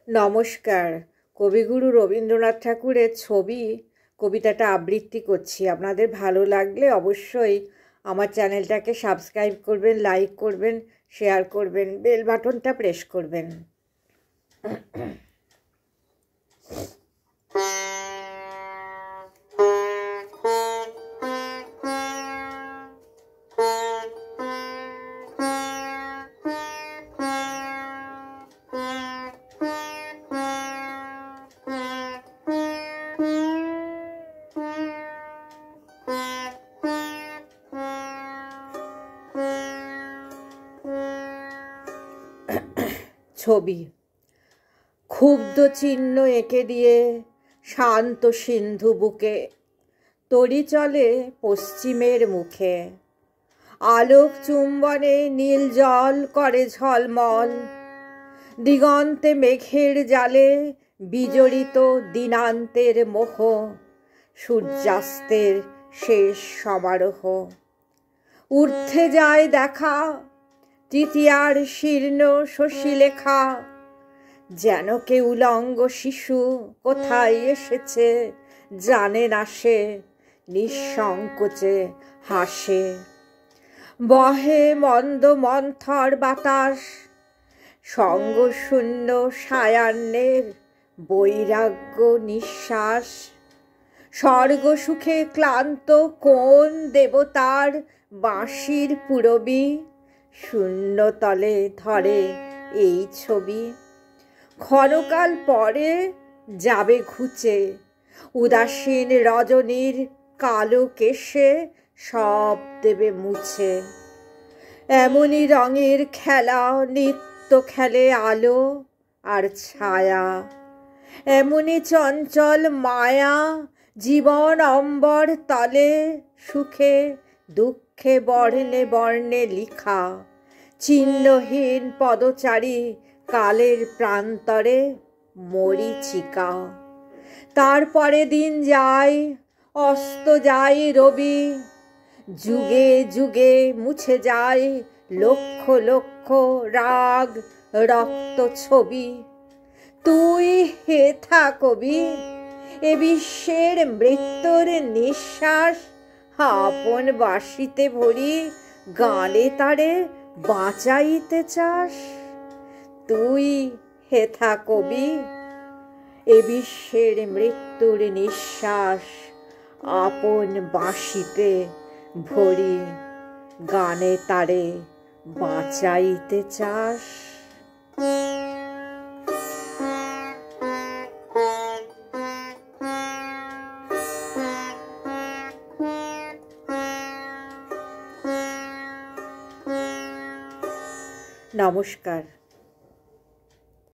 নমস্কার। কবিগুরু রবীন্দ্রনাথ ঠাকুরের ছবি কবিতাটা আবৃত্তি করছি। আপনাদের ভালো লাগলে অবশ্যই আমার চ্যানেলটাকে সাবস্ক্রাইব করবেন, লাইক করবেন, শেয়ার করবেন, বেল বাটনটা প্রেস করবেন। ছবি ক্ষুব্ধ চিহ্ন এঁকে দিয়ে শান্ত সিন্ধু বুকে তরি চলে পশ্চিমের মুখে। আলোক চুম্বনে নীল জল করে ঝলমল, দিগন্তে মেঘের জালে বিজড়িত দিনান্তের মোহ, সূর্যাস্তের শেষ সমারোহ। ঊর্ধ্বে যায় দেখা তৃতীয়ার শীর্ণ শশীলেখা, যেন কে উলঙ্গ শিশু কোথায় এসেছে জানে না সে, নিঃসংকোচে হাসে। বহে মন্দ মন্থর বাতাস, সঙ্গশূন্য সায়াহ্নের বৈরাগ্য নিঃশ্বাস। স্বর্গ সুখে ক্লান্ত কোন দেবতার বাঁশির পুরবী, শূন্যতলে ধরে এই ছবি। ক্ষণকাল পরে যাবে ঘুচে, উদাসীন রজনীর কালো কেশে সব দেবে মুছে। এমনই রঙের খেলা নিত্য খেলে আলো আর ছায়া, এমনই চঞ্চল মায়া জীবন অম্বর তলে, সুখে দুঃখে বর্ণে বর্ণে লিখা, চিহ্নহীন পদচারী কালের প্রান্তরে মরীচিকা। তারপরে দিন যায়, অস্ত যায় রবি, যুগে যুগে মুছে যায় লক্ষ লক্ষ রাগ রক্ত ছবি। তুই হেথা কবি, এ বিশ্বের মৃত্যুর নিঃশ্বাস আপন বাঁশিতে ভরি গানে তারে বাঁচাইতে চাস। তুই হেথা কবি, এ বিশ্বের মৃত্যুর নিঃশ্বাস আপন বাঁশিতে ভরি গানে তারে বাঁচাইতে চাস। নমস্কার।